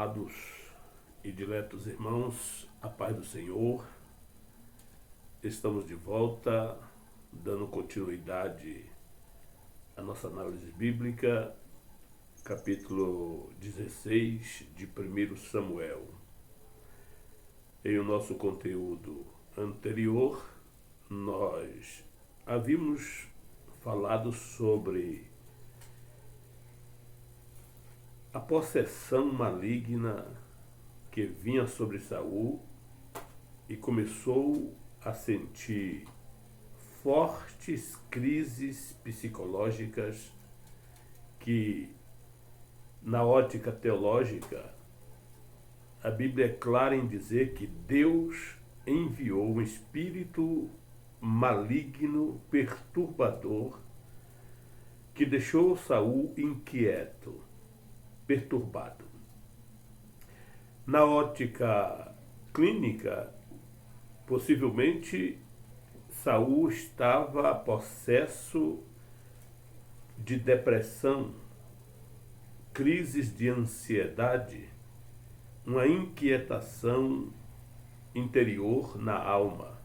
Amados e diletos irmãos, a paz do Senhor, estamos de volta, dando continuidade à nossa análise bíblica, capítulo 16 de 1 Samuel. Em o nosso conteúdo anterior, nós havíamos falado sobre a possessão maligna que vinha sobre Saul e começou a sentir fortes crises psicológicas que, na ótica teológica, a Bíblia é clara em dizer que Deus enviou um espírito maligno, perturbador, que deixou Saul inquieto, perturbado. Na ótica clínica, possivelmente Saul estava possesso de depressão, crises de ansiedade, uma inquietação interior na alma,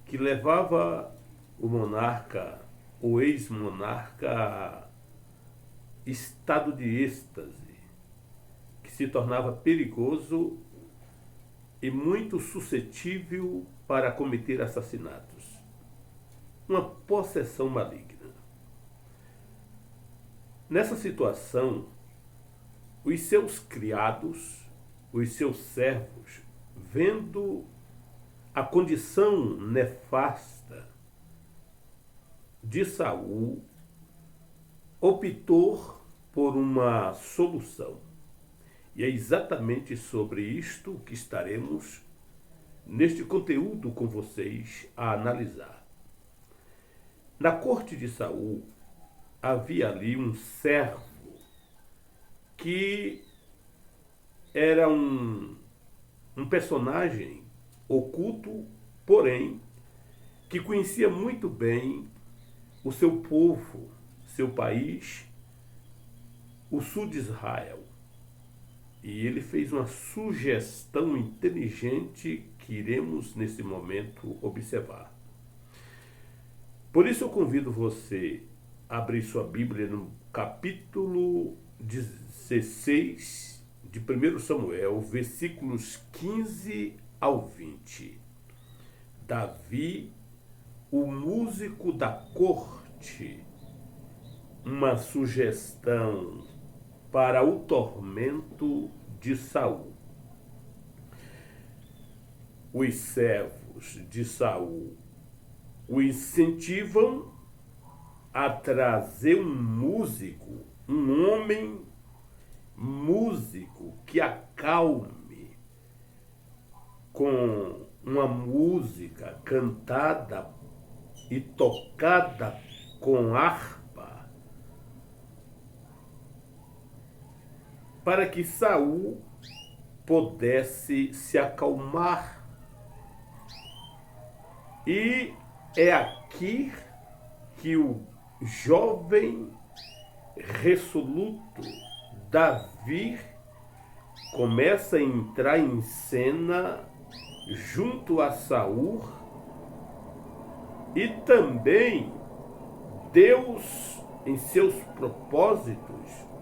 que levava o monarca, o ex-monarca, a estado de êxtase, que se tornava perigoso e muito suscetível para cometer assassinatos. Uma possessão maligna. Nessa situação, os seus criados, os seus servos, vendo a condição nefasta de Saul, optou por uma solução. E é exatamente sobre isto que estaremos neste conteúdo com vocês a analisar. Na corte de Saul havia ali um servo que era um personagem oculto, porém, que conhecia muito bem o seu povo, seu país, o sul de Israel. E ele fez uma sugestão inteligente que iremos, nesse momento, observar. Por isso eu convido você a abrir sua Bíblia no capítulo 16 de 1 Samuel, versículos 15 ao 20. Davi, o músico da corte, uma sugestão para o tormento de Saul. Os servos de Saul o incentivam a trazer um músico, um homem músico que acalme com uma música cantada e tocada com harpa, para que Saul pudesse se acalmar. E é aqui que o jovem resoluto Davi começa a entrar em cena junto a Saul, e também Deus, em seus propósitos,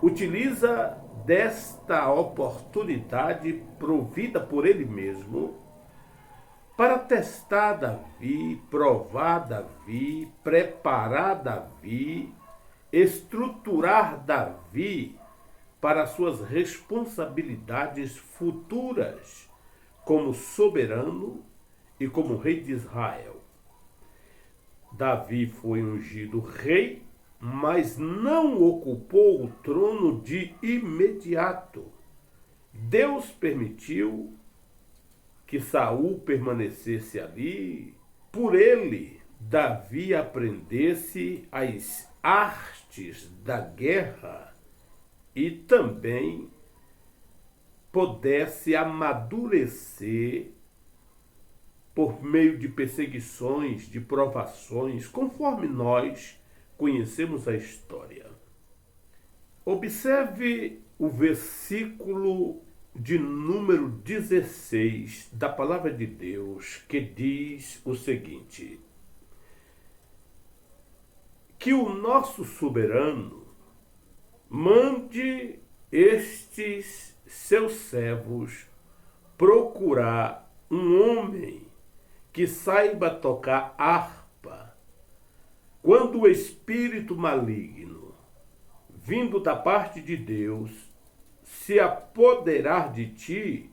utiliza desta oportunidade provida por ele mesmo para testar Davi, provar Davi, preparar Davi, estruturar Davi para suas responsabilidades futuras como soberano e como rei de Israel. Davi foi ungido rei, mas não ocupou o trono de imediato. Deus permitiu que Saul permanecesse ali, por ele, Davi aprendesse as artes da guerra e também pudesse amadurecer por meio de perseguições, de provações, conforme nós conhecemos a história. Observe o versículo de número 16 da palavra de Deus, que diz o seguinte: que o nosso soberano mande estes seus servos procurar um homem que saiba tocar harpa, quando o espírito maligno, vindo da parte de Deus, se apoderar de ti,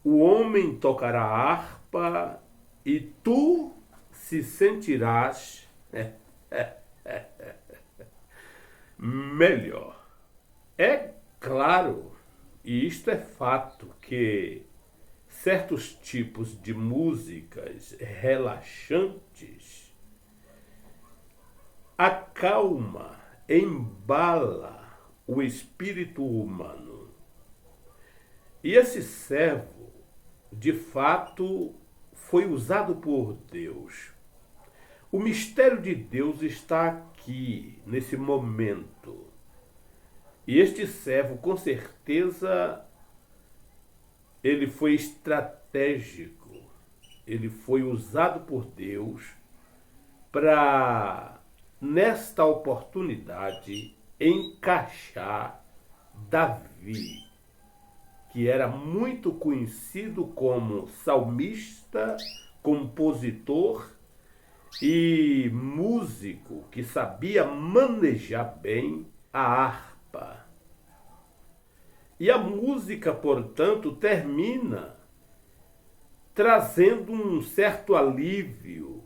o homem tocará harpa e tu se sentirás melhor. É claro, e isto é fato, que certos tipos de músicas relaxantes acalma, embala o espírito humano. E esse servo, de fato, foi usado por Deus. O mistério de Deus está aqui, nesse momento. E este servo, com certeza, ele foi estratégico. Ele foi usado por Deus para, nesta oportunidade, encaixar Davi, que era muito conhecido como salmista, compositor e músico, que sabia manejar bem a harpa. E a música, portanto, termina trazendo um certo alívio,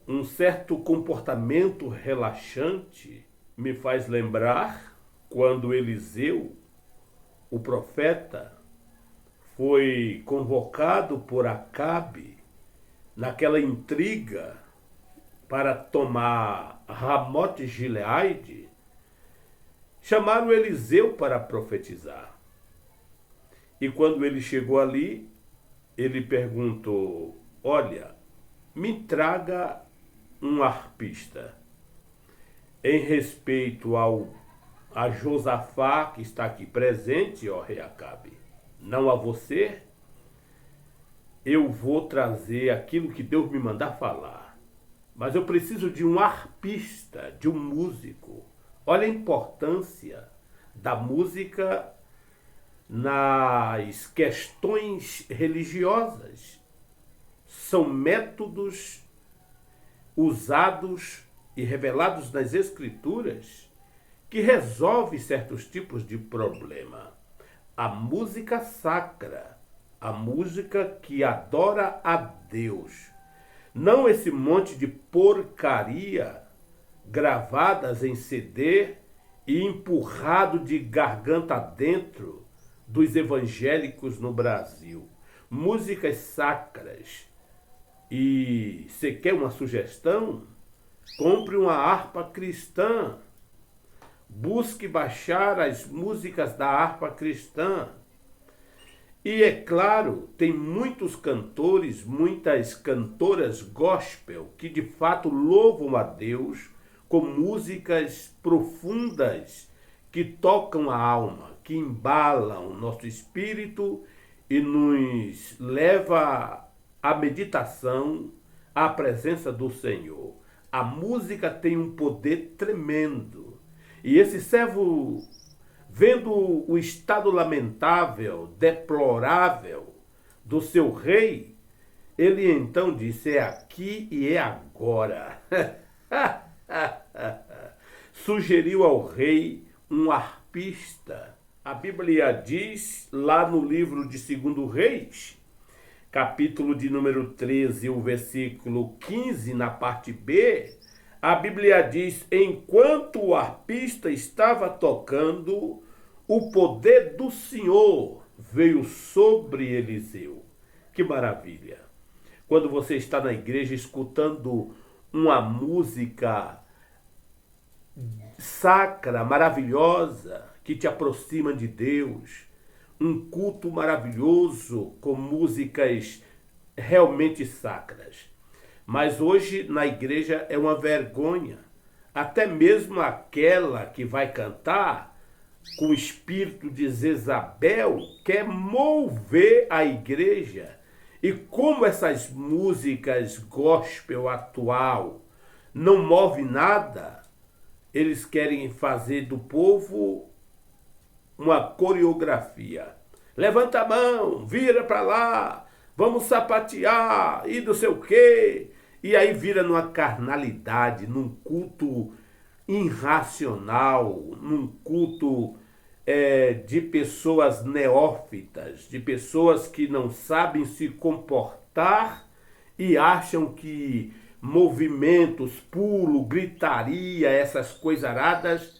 um certo comportamento relaxante. Me faz lembrar quando Eliseu, o profeta, foi convocado por Acabe naquela intriga para tomar Ramote-Gileade. Chamaram Eliseu para profetizar. E quando ele chegou ali, ele perguntou: olha, me traga um arpista. Em respeito a Josafá, que está aqui presente, ó rei Acabe, não a você, eu vou trazer aquilo que Deus me mandar falar. Mas eu preciso de um arpista, de um músico. Olha a importância da música nas questões religiosas. São métodos usados e revelados nas Escrituras que resolvem certos tipos de problema. A música sacra, a música que adora a Deus, não esse monte de porcaria gravadas em CD e empurrado de garganta dentro dos evangélicos no Brasil. Músicas sacras. E você quer uma sugestão? Compre uma harpa cristã. Busque baixar as músicas da harpa cristã. E é claro, tem muitos cantores, muitas cantoras gospel que de fato louvam a Deus com músicas profundas que tocam a alma, que embalam o nosso espírito e nos leva à meditação, à presença do Senhor. A música tem um poder tremendo. E esse servo, vendo o estado lamentável, deplorável do seu rei, ele então disse: é aqui e é agora. Sugeriu ao rei um arpista. A Bíblia diz, lá no livro de 2 Reis, capítulo de número 13, o versículo 15, na parte B, a Bíblia diz: enquanto o arpista estava tocando, o poder do Senhor veio sobre Eliseu. Que maravilha! Quando você está na igreja escutando uma música sacra, maravilhosa, que te aproxima de Deus, um culto maravilhoso com músicas realmente sacras. Mas hoje na igreja é uma vergonha. Até mesmo aquela que vai cantar com o espírito de Jezabel, quer mover a igreja. E como essas músicas gospel atual não move nada, eles querem fazer do povo uma coreografia. Levanta a mão, vira para lá, vamos sapatear e não sei o quê. E aí vira numa carnalidade, num culto irracional, num culto de pessoas neófitas, de pessoas que não sabem se comportar e acham que movimentos, pulo, gritaria, essas coisaradas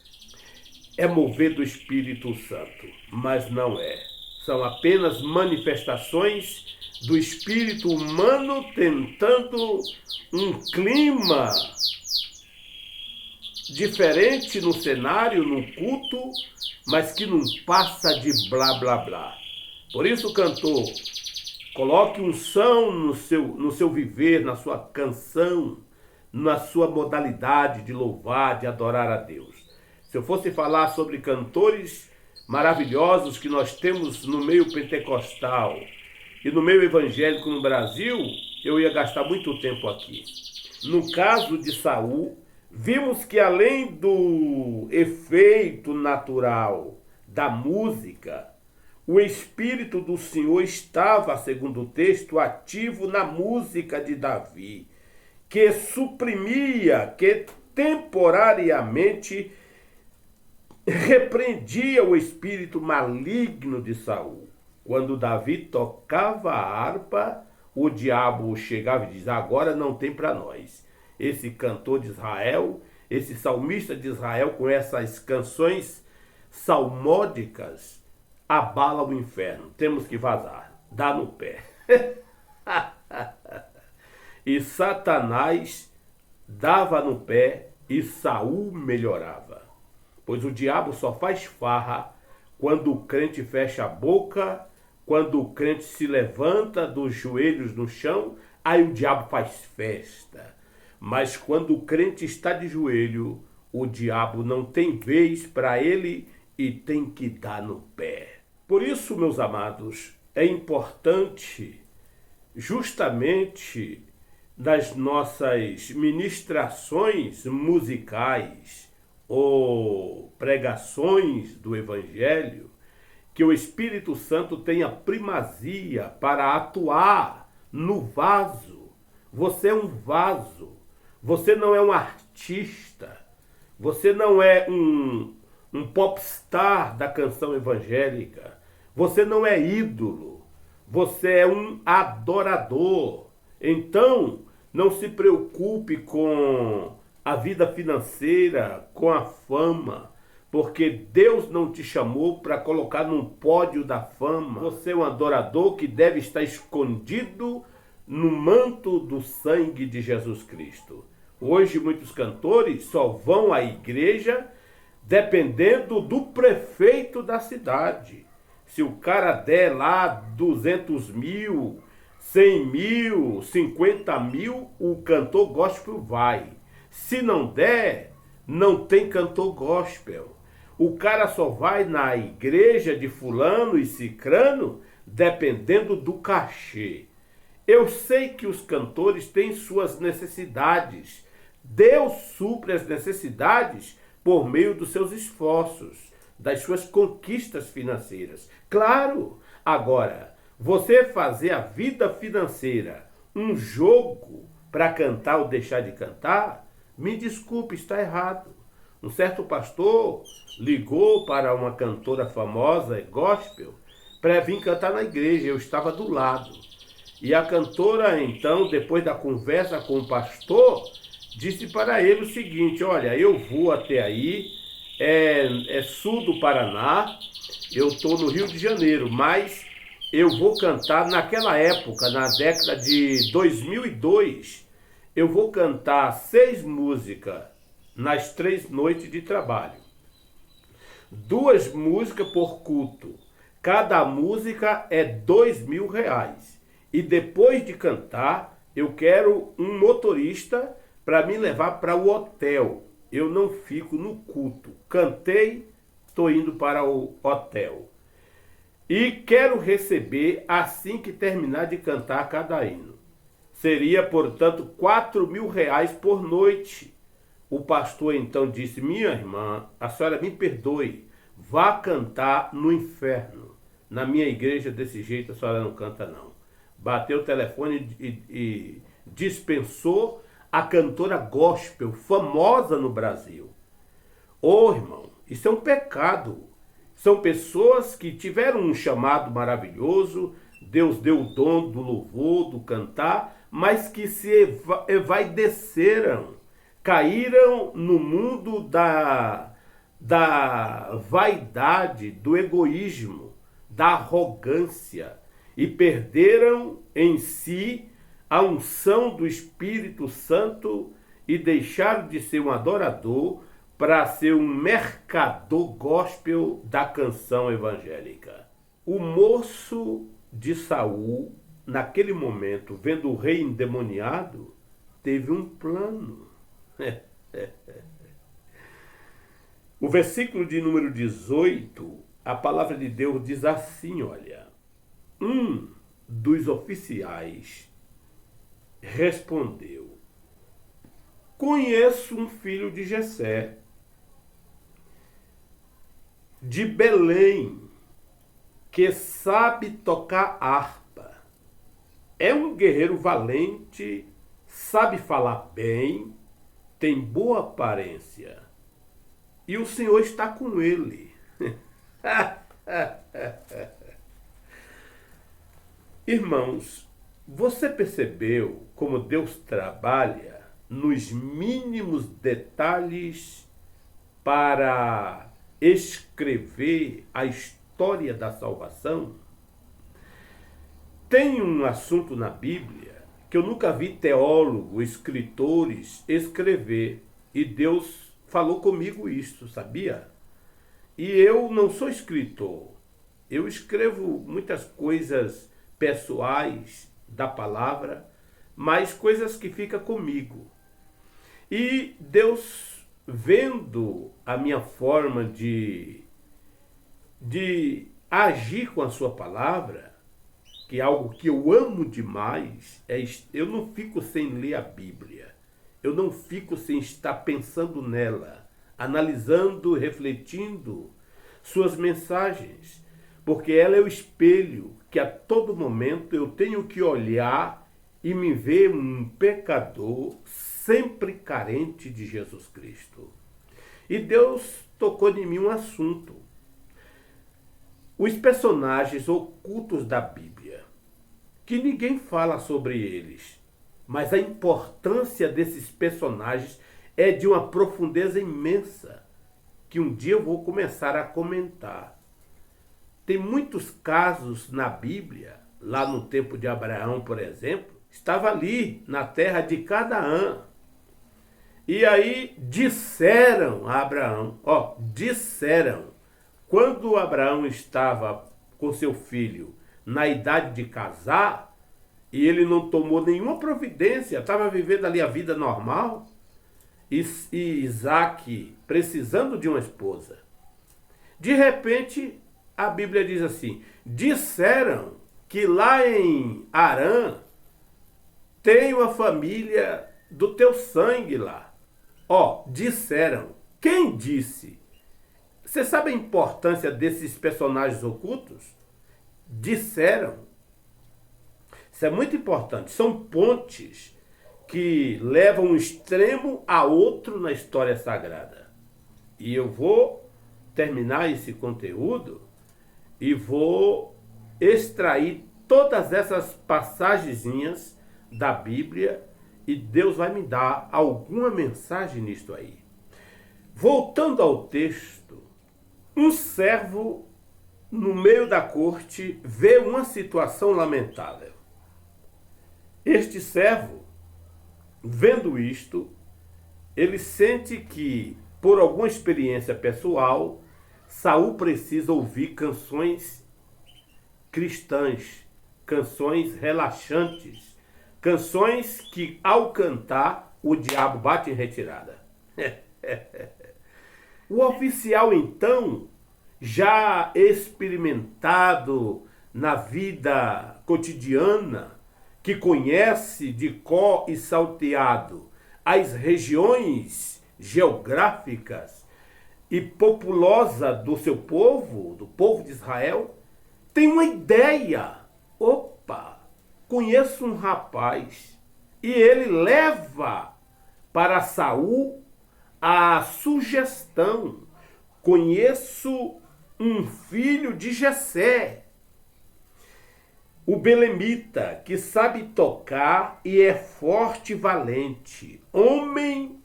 é mover do Espírito Santo, mas não é. São apenas manifestações do espírito humano tentando um clima diferente no cenário, no culto, mas que não passa de blá blá blá. Por isso, cantor, coloque unção no seu viver, na sua canção, na sua modalidade de louvar, de adorar a Deus. Se eu fosse falar sobre cantores maravilhosos que nós temos no meio pentecostal e no meio evangélico no Brasil, eu ia gastar muito tempo aqui. No caso de Saul, vimos que além do efeito natural da música, o Espírito do Senhor estava, segundo o texto, ativo na música de Davi, que suprimia, que temporariamente repreendia o espírito maligno de Saul. Quando Davi tocava a harpa, o diabo chegava e dizia: agora não tem para nós. Esse cantor de Israel, esse salmista de Israel, com essas canções salmódicas, abala o inferno. Temos que vazar. Dá no pé. E Satanás dava no pé e Saul melhorava. Pois o diabo só faz farra quando o crente fecha a boca, quando o crente se levanta dos joelhos no chão, aí o diabo faz festa. Mas quando o crente está de joelho, o diabo não tem vez para ele e tem que dar no pé. Por isso, meus amados, é importante, justamente nas nossas ministrações musicais ou pregações do Evangelho, que o Espírito Santo tenha primazia para atuar no vaso. Você é um vaso. Você não é um artista. Você não é um popstar da canção evangélica. Você não é ídolo. Você é um adorador. Então, não se preocupe com a vida financeira, com a fama, porque Deus não te chamou para colocar num pódio da fama. Você é um adorador que deve estar escondido no manto do sangue de Jesus Cristo. Hoje muitos cantores só vão à igreja dependendo do prefeito da cidade. Se o cara der lá 200 mil, 100 mil, 50 mil, o cantor gospel vai. Se não der, não tem cantor gospel. O cara só vai na igreja de fulano e cicrano dependendo do cachê. Eu sei que os cantores têm suas necessidades. Deus supre as necessidades por meio dos seus esforços, das suas conquistas financeiras. Claro, agora, você fazer a vida financeira um jogo para cantar ou deixar de cantar, me desculpe, está errado. Um certo pastor ligou para uma cantora famosa, gospel, para vir cantar na igreja. Eu estava do lado. E a cantora, então, depois da conversa com o pastor, disse para ele o seguinte: olha, eu vou até aí, é sul do Paraná, eu estou no Rio de Janeiro, mas eu vou cantar naquela época, na década de 2002, eu vou cantar 6 músicas nas 3 noites de trabalho. 2 músicas por culto. Cada música é R$2.000. E depois de cantar, eu quero um motorista para me levar para o hotel. Eu não fico no culto. Cantei, estou indo para o hotel. E quero receber assim que terminar de cantar cada hino. Seria, portanto, R$ 4.000 por noite. O pastor então disse: minha irmã, a senhora me perdoe, vá cantar no inferno. Na minha igreja desse jeito a senhora não canta não. Bateu o telefone e dispensou a cantora gospel famosa no Brasil. Ô irmão, isso é um pecado. São pessoas que tiveram um chamado maravilhoso, Deus deu o dom do louvor, do cantar, mas que se evaideceram, caíram no mundo da vaidade, do egoísmo, da arrogância e perderam em si a unção do Espírito Santo e deixaram de ser um adorador para ser um mercador gospel da canção evangélica. O moço de Saul, naquele momento, vendo o rei endemoniado, teve um plano. O versículo de número 18, a palavra de Deus diz assim, olha: um dos oficiais respondeu: conheço um filho de Jessé, de Belém, que sabe tocar harpa. É um guerreiro valente, sabe falar bem, tem boa aparência. E o Senhor está com ele. Irmãos, você percebeu como Deus trabalha nos mínimos detalhes para escrever a história da salvação? Tem um assunto na Bíblia que eu nunca vi teólogos, escritores escrever, e Deus falou comigo isso, sabia? E eu não sou escritor, eu escrevo muitas coisas pessoais da palavra, mas coisas que ficam comigo. E Deus, vendo a minha forma de agir com a sua palavra, que é algo que eu amo demais, eu não fico sem ler a Bíblia, eu não fico sem estar pensando nela, analisando, refletindo suas mensagens, porque ela é o espelho que a todo momento eu tenho que olhar e me ver um pecador sempre carente de Jesus Cristo. E Deus tocou em mim um assunto: os personagens ocultos da Bíblia, que ninguém fala sobre eles, mas a importância desses personagens é de uma profundeza imensa, que um dia eu vou começar a comentar. Tem muitos casos na Bíblia, lá no tempo de Abraão, por exemplo, estava ali na terra de Canaã. E aí disseram a Abraão, quando Abraão estava com seu filho na idade de casar, e ele não tomou nenhuma providência, estava vivendo ali a vida normal, e Isaac precisando de uma esposa. De repente, a Bíblia diz assim: disseram que lá em Harã tem uma família do teu sangue lá. Disseram. Quem disse? Você sabe a importância desses personagens ocultos? Disseram. Isso é muito importante. São pontes que levam um extremo a outro na história sagrada. E eu vou terminar esse conteúdo e vou extrair todas essas passagenzinhas da Bíblia, e Deus vai me dar alguma mensagem nisto aí. Voltando ao texto, um servo no meio da corte vê uma situação lamentável. Este servo, vendo isto, ele sente que, por alguma experiência pessoal, Saul precisa ouvir canções cristãs, canções relaxantes, canções que, ao cantar, o diabo bate em retirada. O oficial, então, já experimentado na vida cotidiana, que conhece de có e salteado as regiões geográficas e populosa do seu povo, do povo de Israel, tem uma ideia. Opa, conheço um rapaz e ele leva para Saul a sugestão: conheço um filho de Jessé, o belemita, que sabe tocar e é forte e valente, homem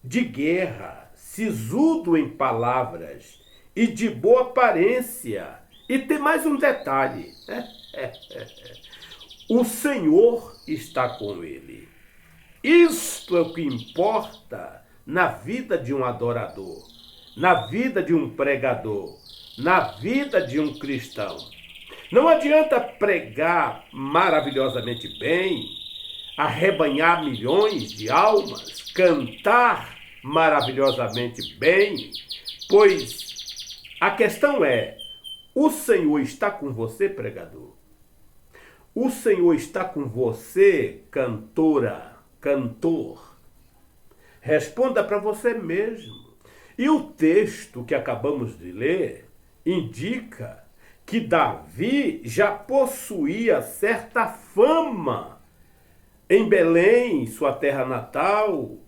de guerra, sisudo em palavras e de boa aparência. E tem mais um detalhe: o Senhor está com ele. Isto é o que importa na vida de um adorador, na vida de um pregador, na vida de um cristão. Não adianta pregar maravilhosamente bem, arrebanhar milhões de almas, cantar maravilhosamente bem, pois a questão é: o Senhor está com você, pregador? O Senhor está com você, cantora, cantor? Responda para você mesmo. E o texto que acabamos de ler indica que Davi já possuía certa fama em Belém, sua terra natal,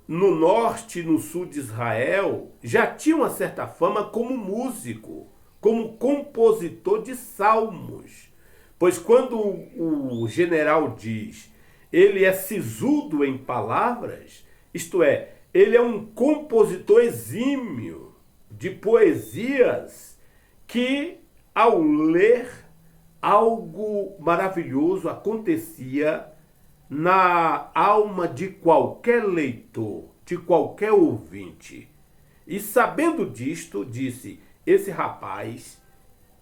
no norte e no sul de Israel. Já tinha uma certa fama como músico, como compositor de salmos. Pois quando o general diz, ele é sisudo em palavras, isto é, ele é um compositor exímio de poesias que, ao ler, algo maravilhoso acontecia na alma de qualquer leitor, de qualquer ouvinte. E sabendo disto, disse: esse rapaz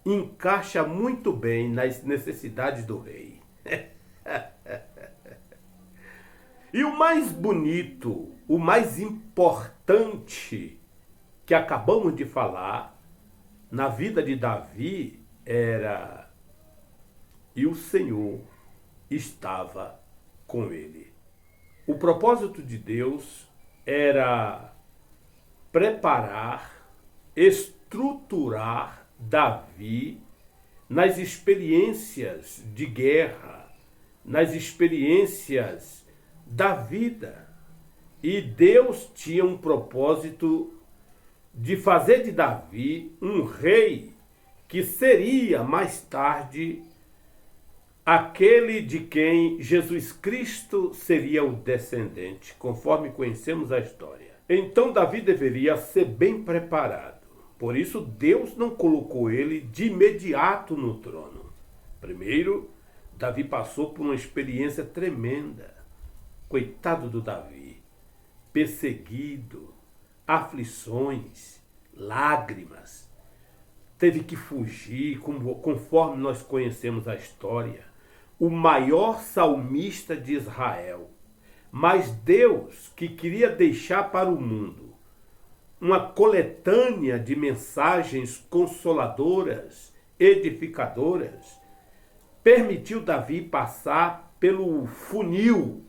encaixa muito bem nas necessidades do rei. E o mais bonito, o mais importante que acabamos de falar na vida de Davi era: e o Senhor estava com ele. O propósito de Deus era preparar, estruturar Davi nas experiências de guerra, nas experiências da vida. E Deus tinha um propósito de fazer de Davi um rei que seria mais tarde aquele de quem Jesus Cristo seria o descendente, conforme conhecemos a história. Então Davi deveria ser bem preparado. Por isso Deus não colocou ele de imediato no trono. Primeiro, Davi passou por uma experiência tremenda. Coitado do Davi, perseguido, aflições, lágrimas, teve que fugir, conforme nós conhecemos a história. O maior salmista de Israel. Mas Deus, que queria deixar para o mundo uma coletânea de mensagens consoladoras, edificadoras, permitiu Davi passar pelo funil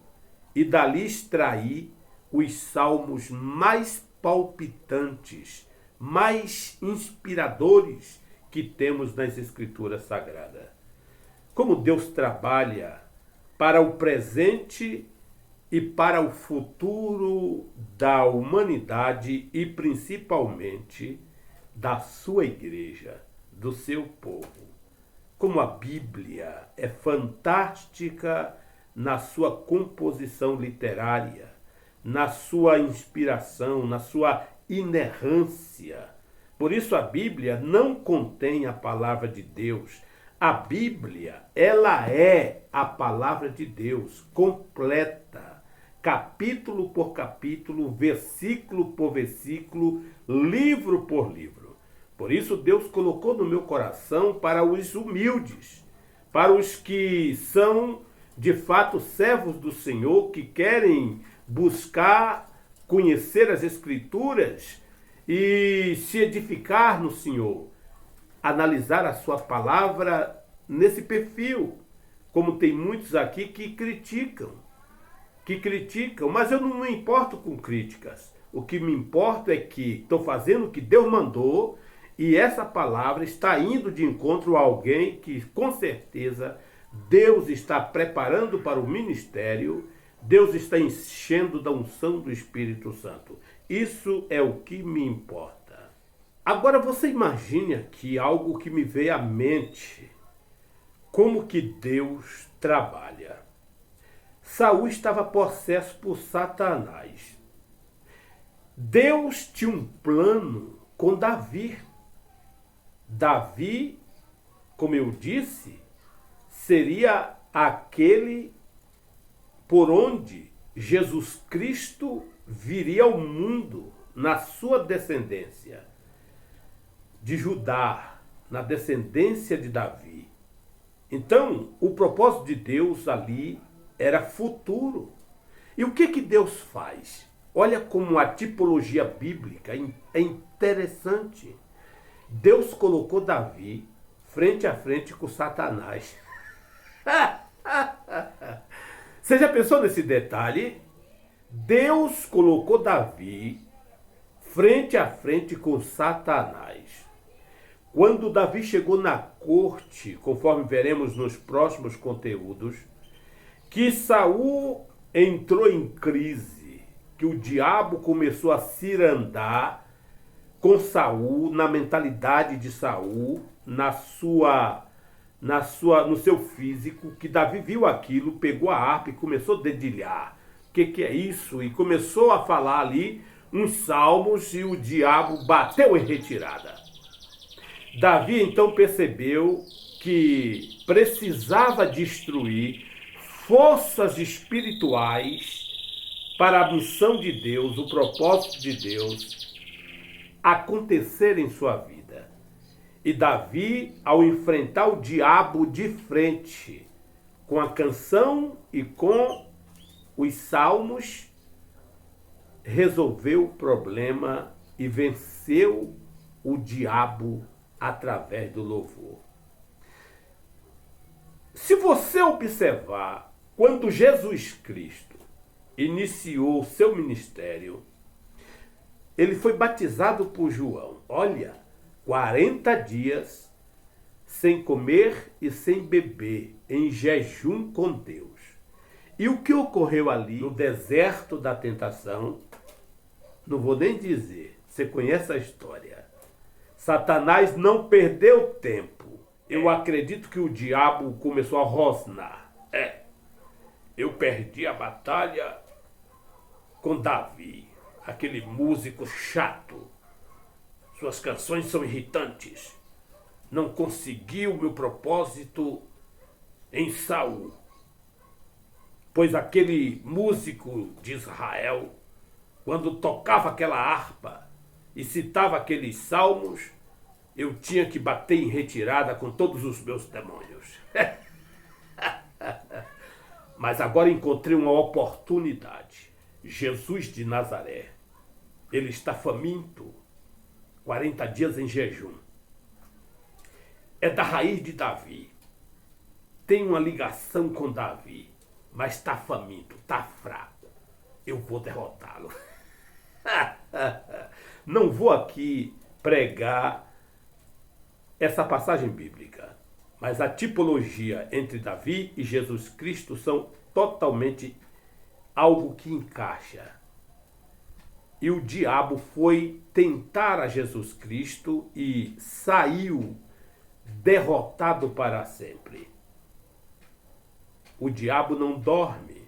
e dali extrair os salmos mais palpitantes, mais inspiradores que temos nas Escrituras Sagradas. Como Deus trabalha para o presente e para o futuro da humanidade e principalmente da sua igreja, do seu povo. Como a Bíblia é fantástica na sua composição literária, na sua inspiração, na sua inerrância. Por isso a Bíblia não contém a palavra de Deus. A Bíblia, ela é a palavra de Deus completa, capítulo por capítulo, versículo por versículo, livro por livro. Por isso Deus colocou no meu coração para os humildes, para os que são de fato servos do Senhor, que querem buscar conhecer as Escrituras e se edificar no Senhor, analisar a sua palavra nesse perfil, como tem muitos aqui que criticam, mas eu não me importo com críticas. O que me importa é que estou fazendo o que Deus mandou e essa palavra está indo de encontro a alguém que com certeza Deus está preparando para o ministério, Deus está enchendo da unção do Espírito Santo. Isso é o que me importa. Agora você imagine aqui algo que me veio à mente, como que Deus trabalha. Saul estava possesso por Satanás. Deus tinha um plano com Davi. Davi, como eu disse, seria aquele por onde Jesus Cristo viria ao mundo na sua descendência de Judá, na descendência de Davi. Então, o propósito de Deus ali era futuro. E o que Deus faz? Olha como a tipologia bíblica é interessante. Deus colocou Davi frente a frente com Satanás. Você já pensou nesse detalhe? Deus colocou Davi frente a frente com Satanás. Quando Davi chegou na corte, conforme veremos nos próximos conteúdos, que Saul entrou em crise, que o diabo começou a cirandar com Saul, na mentalidade de Saul, no seu físico, que Davi viu aquilo, pegou a harpa e começou a dedilhar. O que é isso? E começou a falar ali uns salmos e o diabo bateu em retirada. Davi então percebeu que precisava destruir forças espirituais para a missão de Deus, o propósito de Deus acontecer em sua vida. E Davi, ao enfrentar o diabo de frente, com a canção e com os salmos, resolveu o problema e venceu o diabo através do louvor. Se você observar, quando Jesus Cristo iniciou o seu ministério, ele foi batizado por João. Olha, 40 dias sem comer e sem beber, em jejum com Deus. E o que ocorreu ali no deserto da tentação, não vou nem dizer, você conhece a história. Satanás não perdeu tempo. Eu acredito que o diabo começou a rosnar. Eu perdi a batalha com Davi, aquele músico chato. Suas canções são irritantes. Não consegui o meu propósito em Saul. Pois aquele músico de Israel, quando tocava aquela harpa e citava aqueles salmos, eu tinha que bater em retirada com todos os meus demônios. Mas agora encontrei uma oportunidade. Jesus de Nazaré, ele está faminto, 40 dias em jejum. É da raiz de Davi. Tem uma ligação com Davi, mas está faminto, está fraco. Eu vou derrotá-lo. Não vou aqui pregar essa passagem bíblica, mas a tipologia entre Davi e Jesus Cristo são totalmente algo que encaixa. E o diabo foi tentar a Jesus Cristo e saiu derrotado para sempre. O diabo não dorme,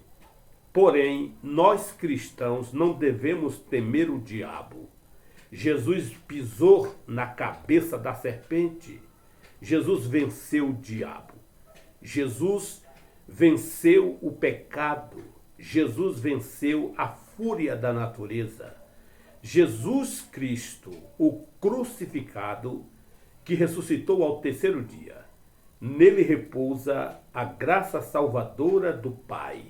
porém nós cristãos não devemos temer o diabo. Jesus pisou na cabeça da serpente. Jesus venceu o diabo. Jesus venceu o pecado. Jesus venceu a fúria da natureza. Jesus Cristo, o crucificado, que ressuscitou ao terceiro dia. Nele repousa a graça salvadora do Pai.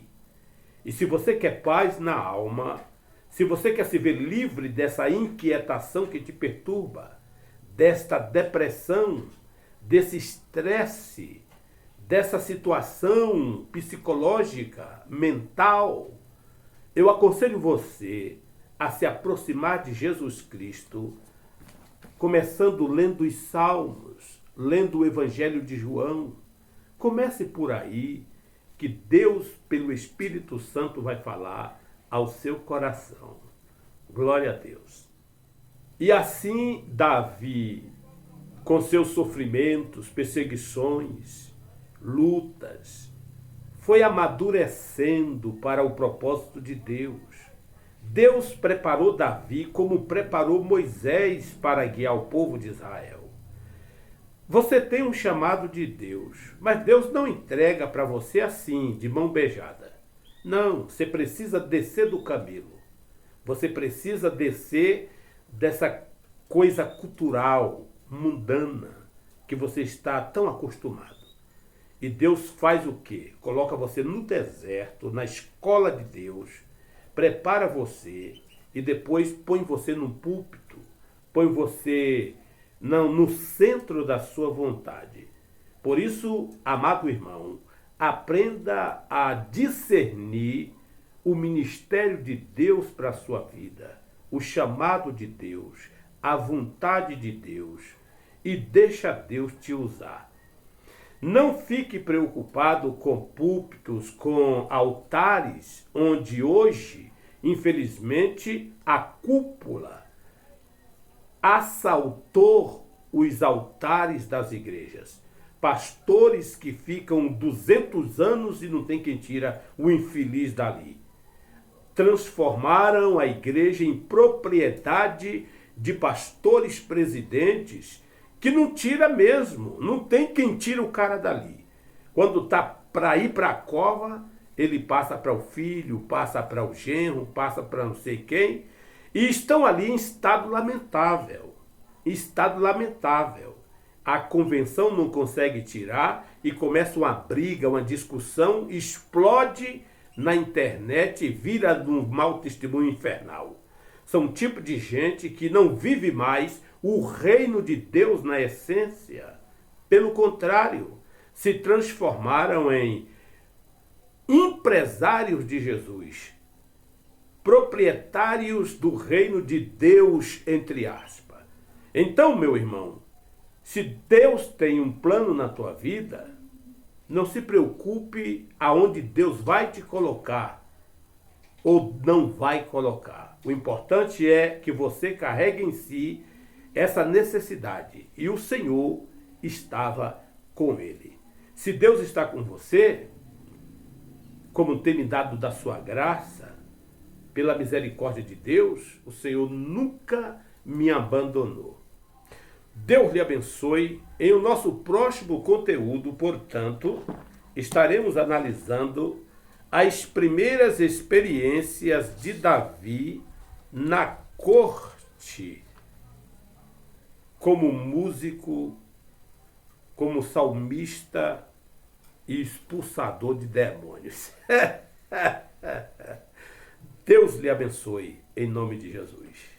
E se você quer paz na alma, se você quer se ver livre dessa inquietação que te perturba, desta depressão, desse estresse, dessa situação psicológica, mental, eu aconselho você a se aproximar de Jesus Cristo, começando lendo os Salmos, lendo o Evangelho de João. Comece por aí, que Deus, pelo Espírito Santo, vai falar ao seu coração. Glória a Deus. E assim, Davi, com seus sofrimentos, perseguições, lutas, foi amadurecendo para o propósito de Deus. Deus preparou Davi como preparou Moisés para guiar o povo de Israel. Você tem um chamado de Deus, mas Deus não entrega para você assim, de mão beijada. Não, você precisa descer do camelo. Você precisa descer dessa coisa cultural, mundana, que você está tão acostumado. E Deus faz o quê? Coloca você no deserto, na escola de Deus, prepara você e depois põe você num púlpito, põe você no centro da sua vontade. Por isso, amado irmão, aprenda a discernir o ministério de Deus para a sua vida, o chamado de Deus, a vontade de Deus, e deixa Deus te usar. Não fique preocupado com púlpitos, com altares, onde hoje, infelizmente, a cúpula assaltou os altares das igrejas. Pastores que ficam 200 anos e não tem quem tira o infeliz dali. Transformaram a igreja em propriedade de pastores presidentes que não tira mesmo, não tem quem tira o cara dali. Quando está para ir para a cova, ele passa para o filho, passa para o genro, passa para não sei quem, e estão ali em estado lamentável. Estado lamentável. A convenção não consegue tirar e começa uma briga, uma discussão, explode na internet e vira um mau testemunho infernal. São um tipo de gente que não vive mais o reino de Deus na essência. Pelo contrário, se transformaram em empresários de Jesus, proprietários do reino de Deus, entre aspas. Então, meu irmão, se Deus tem um plano na tua vida, não se preocupe aonde Deus vai te colocar ou não vai colocar. O importante é que você carregue em si essa necessidade. E o Senhor estava com ele. Se Deus está com você, como tem me dado da sua graça, pela misericórdia de Deus, o Senhor nunca me abandonou. Deus lhe abençoe. Em o nosso próximo conteúdo, portanto, estaremos analisando as primeiras experiências de Davi na corte, como músico, como salmista e expulsador de demônios. Deus lhe abençoe, em nome de Jesus.